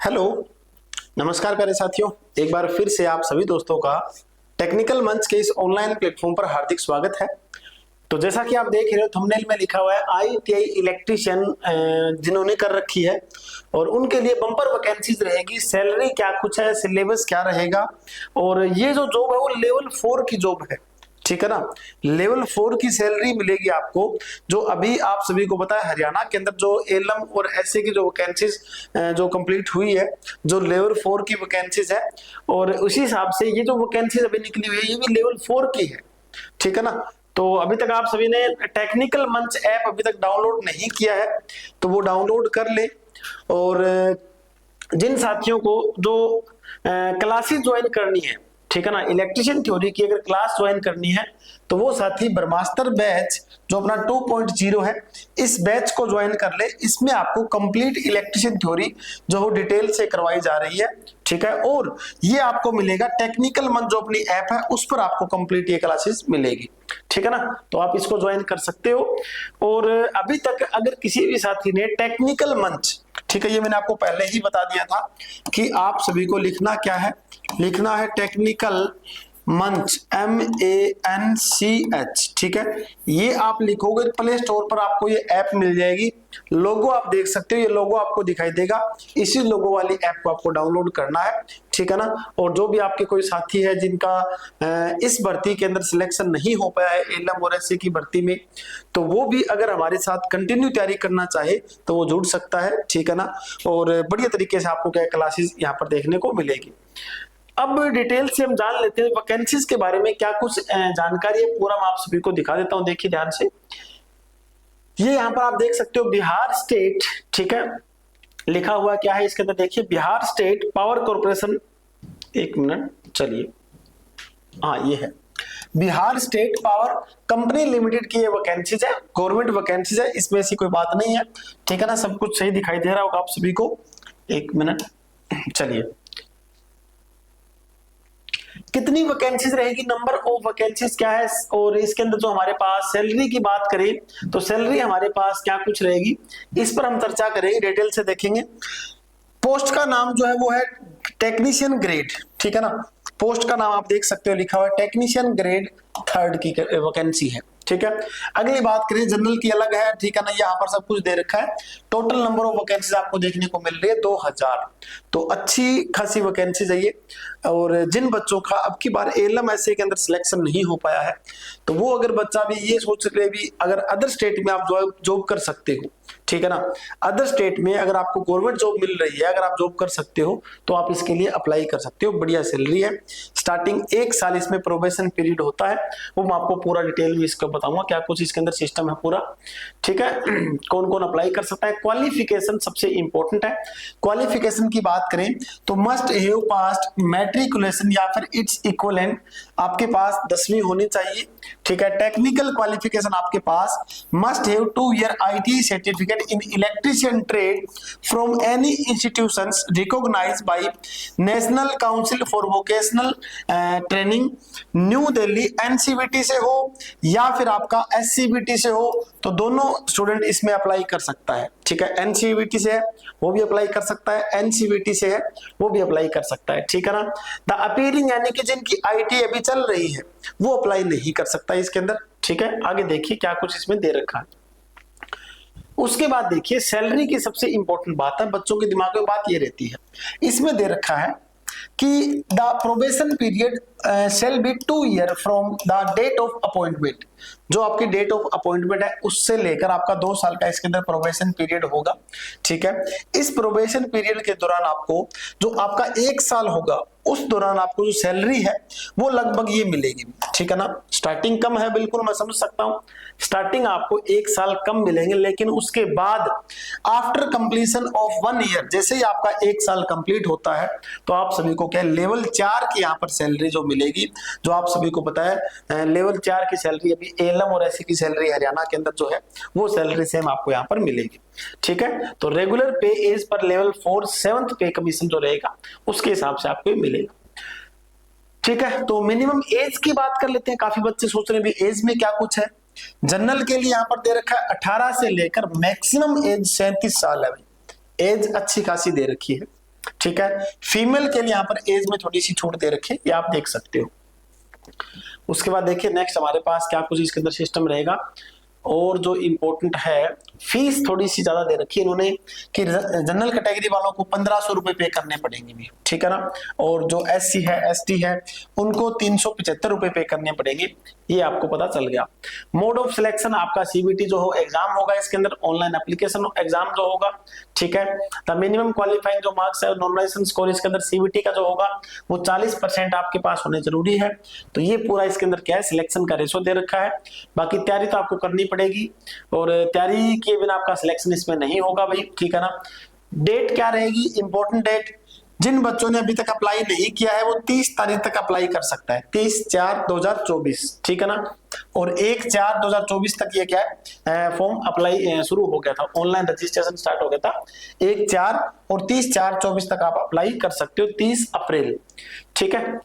Hello, नमस्कार प्यारे साथियों। एक बार फिर से आप सभी दोस्तों का टेक्निकल मंच के इस ऑनलाइन प्लेटफॉर्म पर हार्दिक स्वागत है। तो जैसा कि आप देख रहे हो थंबनेल में लिखा हुआ है आईटीआई इलेक्ट्रीशियन जिन्होंने कर रखी है और उनके लिए बम्पर वैकेंसीज रहेगी। सैलरी क्या कुछ है, सिलेबस क्या रहेगा, और ये जो जॉब है वो लेवल 4 की जॉब है, ठीक है ना। लेवल 4 की सैलरी मिलेगी आपको। जो अभी आप सभी को पता है हरियाणा के अंदर जो एलएम और एसए की जो वैकेंसीज जो कंप्लीट हुई है, जो लेवल 4 की वैकेंसीज है, और उसी हिसाब से ये जो वैकेंसीज अभी निकली हुई है ये भी लेवल 4 की है, ठीक है ना। तो अभी तक आप सभी ने टेक्निकल मंच ऐप अभी तक डाउनलोड नहीं किया है तो वो डाउनलोड कर ले। और जिन साथियों को जो क्लासेस ज्वाइन करनी है, ठीक है ना, इलेक्ट्रिशियन थ्योरी की अगर क्लास ज्वाइन करनी है तो वो साथी ब्रह्मास्त्र बैच जो अपना 2.0 है इस बैच को ज्वाइन कर ले। इसमें आपको कंप्लीट इलेक्ट्रिशियन थ्योरी जो हो डिटेल से करवाई जा रही है, ठीक है। और ये आपको मिलेगा टेक्निकल मंच जो अपनी ऐप है उस पर आपको कंप्लीट ये क्लासेस मिलेगी, ठीक है ना। तो आप इसको ज्वाइन कर सकते हो। और अभी तक अगर किसी भी साथी ने टेक्निकल मंच, ठीक है, ये मैंने आपको पहले ही बता दिया था कि आप सभी को लिखना क्या है, लिखना है टेक्निकल मंच MANCH, ठीक है। ये आप लिखोगे प्ले स्टोर पर आपको ये ऐप मिल जाएगी। लोगो आप देख सकते हो, ये लोगो आपको दिखाई देगा। इसी लोगो वाली ऐप को आपको डाउनलोड करना है, ठीक है ना। और जो भी आपके कोई साथी है जिनका इस भर्ती के अंदर सिलेक्शन नहीं हो पाया है एलएम और एसए की भर्ती में, तो वो भी अगर हमारे साथ कंटिन्यू तैयारी करना चाहे तो वो जुड़ सकता है, ठीक है ना। और बढ़िया तरीके से आपको क्या क्लासेस यहाँ पर देखने को मिलेगी। अब डिटेल से हम जान लेते हैं वैकेंसीज के बारे में क्या कुछ जानकारी है, पूरा मैं आप सभी को दिखा देता हूं। देखिए ध्यान से, ये यहाँ पर आप देख सकते हो बिहार स्टेट, ठीक है, लिखा हुआ क्या है इसके अंदर। देखिए बिहार स्टेट पावर कॉर्पोरेशन, एक मिनट चलिए, हाँ ये है Bihar state power company limited की ये वैकेंसीज है, गवर्नमेंट वैकेंसीज है, इसमें ऐसी कोई बात नहीं है, ठीक है ना। सब कुछ सही दिखाई दे रहा होगा आप सभी को। एक मिनट चलिए, कितनी वैकेंसीज रहेगी, नंबर ऑफ वैकेंसीज क्या है, और इसके अंदर जो हमारे पास सैलरी की बात करें तो सैलरी हमारे पास क्या कुछ रहेगी इस पर हम चर्चा करेंगे, डिटेल से देखेंगे। पोस्ट का नाम जो है वो है टेक्नीशियन ग्रेड, ठीक है ना। पोस्ट का नाम आप देख सकते हो लिखा हुआ है टेक्नीशियन ग्रेड 3rd की वैकेंसी है, ठीक है। अगली बात करें जनरल की अलग है, ठीक है ना, यहाँ पर सब कुछ दे रखा है। टोटल नंबर ऑफ वैकेंसीज आपको देखने को मिल रही है 2000, तो अच्छी खासी वैकेंसी है ये। और जिन बच्चों का अब की बार एलएम एसए के अंदर सिलेक्शन नहीं हो पाया है तो वो अगर बच्चा भी ये सोच रहे भी अगर अदर स्टेट में आप जॉब कर सकते हो, ठीक है ना, अदर स्टेट में अगर आपको गवर्नमेंट जॉब मिल रही है, अगर आप जॉब कर सकते हो तो आप इसके लिए अप्लाई कर सकते हो। बढ़िया सैलरी है, स्टार्टिंग 1 साल इसमें प्रोबेशन पीरियड होता है, वो मैं आपको पूरा डिटेल में इसको बताऊंगा क्या कुछ इसके अंदर सिस्टम है पूरा, ठीक है। कौन कौन अप्लाई कर सकता है। क्वालिफिकेशन सबसे इंपॉर्टेंट है। क्वालिफिकेशन की बात करें तो मस्ट हैव पास्ड मैट्रिकुलेशन या फिर इट्स इक्विवेलेंट, आपके पास 10वीं होनी चाहिए, ठीक है। टेक्निकल क्वालिफिकेशन आपके पास must have 2 year ITI certificate in electrician trade from any institutions recognised by National Council for Vocational Training New Delhi, NCVT से हो या फिर आपका एससीबीटी से हो, तो दोनों स्टूडेंट इसमें अप्लाई कर सकता है, ठीक है। एनसीवीटी से है वो भी अप्लाई कर सकता है, एनसीवीटी से है वो भी अप्लाई कर सकता है, ठीक है ना। द अपीयरिंग यानी कि जिनकी आईटी अभी चल रही है वो अप्लाई नहीं कर सकता इसके अंदर, ठीक है। आगे देखिए क्या कुछ इसमें दे रखा है। उसके बाद देखिए सैलरी की सबसे इंपॉर्टेंट बात है, बच्चों के दिमाग में बात ये रहती है, इसमें दे रखा है कि the probation period shall be 2 year from the date of appointment, जो आपकी डेट ऑफ अपॉइंटमेंट है उससे लेकर आपका 2 साल का इसके अंदर प्रोबेशन पीरियड होगा, ठीक है। इस प्रोबेशन पीरियड के दौरान आपको जो आपका 1 साल होगा उस दौरान आपको जो सैलरी है वो लगभग ये मिलेगी, ठीक है ना। स्टार्टिंग कम है, बिल्कुल मैं समझ सकता हूँ, स्टार्टिंग आपको 1 साल कम मिलेंगे, लेकिन उसके बाद आफ्टर कंप्लीशन ऑफ 1 ईयर, जैसे ही आपका 1 साल कंप्लीट होता है तो आप सभी को क्या लेवल 4 की यहाँ पर सैलरी जो मिलेगी, जो आप सभी को पता है लेवल 4 की सैलरी अभी एलएम और एसए की सैलरी हरियाणा के अंदर जो है वो सैलरी सेम आपको यहाँ पर मिलेगी, ठीक है। तो रेगुलर पे एज पर लेवल 4 7th पे कमीशन जो रहेगा उसके हिसाब से आपको मिलेगा, ठीक है। तो मिनिमम एज की बात कर लेते हैं। काफी बच्चे सोच रहे हैं भी एज में क्या कुछ है। जनरल के लिए यहाँ पर दे रखा है 18 से लेकर मैक्सिमम एज 37 साल है, एज अच्छी खासी दे रखी है, ठीक है। फीमेल के लिए यहाँ पर एज में थोड़ी सी छूट दे रखी है, ये आप देख सकते हो। उसके बाद देखिए नेक्स्ट हमारे पास क्या कुछ इसके अंदर सिस्टम रहेगा, और जो इम्पोर्टेंट है, फीस थोड़ी सी ज्यादा दे रखी है इन्होंने कि जनरल कैटेगरी वालों को 1500 रुपए पे करने पड़ेंगे भी, ठीक है ना, और जो SC है ST है उनको 375 रुपए पे करने पड़ेंगे, ये आपको पता चल गया। मोड ऑफ सिलेक्शन आपका CBT जो हो एग्जाम होगा, इसके अंदर ऑनलाइन एप्लीकेशन एग्जाम जो होगा, ठीक है। द मिनिमम क्वालिफाइंग जो मार्क्स है नॉर्मलाइजेशन स्कोर इसके अंदर CBT का जो होगा वो 40% आपके पास होने जरूरी है। तो ये पूरा इसके अंदर क्या है, सिलेक्शन का रेशो दे रखा है। बाकी तैयारी तो आपको करनी पड़ेगी, और तैयारी के बिना आपका सिलेक्शन इसमें नहीं होगा भाई, ठीक है ना। डेट क्या रहेगी, इंपॉर्टेंट डेट, जिन बच्चों ने अभी तक अप्लाई नहीं किया है वो 30 तारीख तक अप्लाई कर सकता है, 30/4/2024, ठीक है ना। और 1/4/2024 तक ये क्या है, फॉर्म अप्लाई शुरू हो गया था, ऑनलाइन रजिस्ट्रेशन स्टार्ट हो गया था 1/4, और 30/4/24 तक आप अप्लाई कर सकते हो 30 अप्रैल, ठीक है।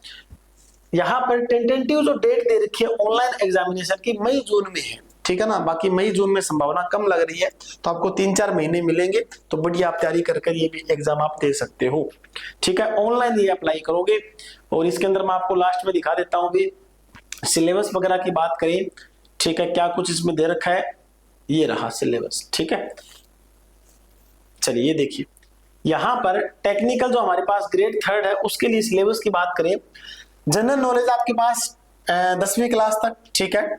यहाँ पर टेंटेटिव जो डेट दे रखी है ऑनलाइन एग्जामिनेशन की मई जून में है, ठीक है ना। बाकी मई जून में संभावना कम लग रही है, तो आपको 3-4 महीने मिलेंगे, तो बढ़िया आप तैयारी कर ये भी एग्जाम आप दे सकते हो, ठीक है। ऑनलाइन ये अप्लाई करोगे, और इसके अंदर मैं आपको लास्ट में दिखा देता हूँ भी सिलेबस वगैरह की बात करें, ठीक है, क्या कुछ इसमें दे रखा है, ये रहा सिलेबस, ठीक है। चलिए देखिए यहाँ पर टेक्निकल जो हमारे पास ग्रेड 3 है उसके लिए सिलेबस की बात करें, जनरल नॉलेज आपके पास 10वीं क्लास तक, ठीक है।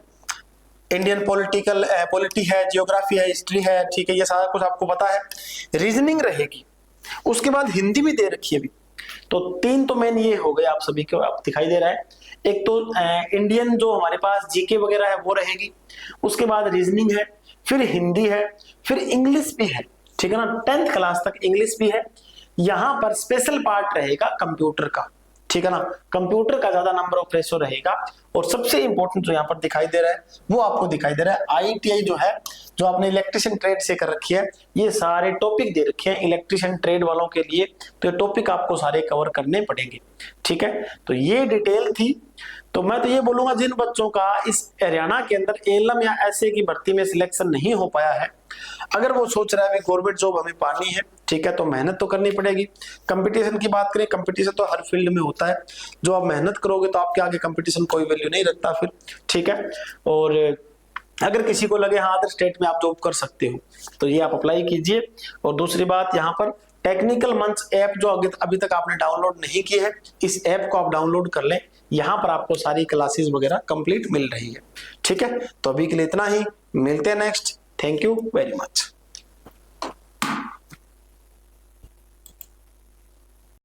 इंडियन पॉलिटी है, जियोग्राफी है, हिस्ट्री है, ठीक है, ये सारा कुछ आपको पता है। रीजनिंग रहेगी, उसके बाद हिंदी भी दे रखी है अभी। तो 3 तो मेन ये हो गए आप सभी को, आप दिखाई दे रहा है। एक तो इंडियन जो हमारे पास जीके वगैरह है वो रहेगी, उसके बाद रीजनिंग है, फिर हिंदी है, फिर इंग्लिश भी है, ठीक है ना। 10th क्लास तक इंग्लिश भी है। यहाँ पर स्पेशल पार्ट रहेगा कंप्यूटर का, ठीक है ना, कंप्यूटर का ज्यादा नंबर ऑफ रेशो रहेगा। और सबसे इंपॉर्टेंट जो यहाँ पर दिखाई दे रहा है वो आपको दिखाई दे रहा है ITI जो है, जो आपने इलेक्ट्रिशियन ट्रेड से कर रखी है, ये सारे टॉपिक दे रखे हैं इलेक्ट्रिशियन ट्रेड वालों के लिए, तो ये टॉपिक आपको सारे कवर करने पड़ेंगे, ठीक है। तो ये डिटेल थी। तो मैं तो ये बोलूंगा जिन बच्चों का इस हरियाणा के अंदर एलएम या ऐसे की भर्ती में सिलेक्शन नहीं हो पाया है, अगर वो सोच रहा है गवर्नमेंट जॉब हमें पानी है, ठीक है, तो मेहनत तो करनी पड़ेगी। कंपटीशन की बात करें, कंपटीशन तो हर फील्ड में होता है, जो आप मेहनत करोगे तो आपके आगे कंपटीशन कोई वैल्यू नहीं रखता फिर, ठीक है। और अगर किसी को लगे हाँ अदर स्टेट में आप जॉब कर सकते हो तो ये आप अप्लाई कीजिए। और दूसरी बात, यहाँ पर टेक्निकल मंच ऐप जो अभी तक आपने डाउनलोड नहीं की है, इस ऐप को आप डाउनलोड कर लें, यहाँ पर आपको सारी क्लासेस वगैरह कंप्लीट मिल रही है, ठीक है। तो अभी के लिए इतना ही, मिलते हैं next. Thank you very much.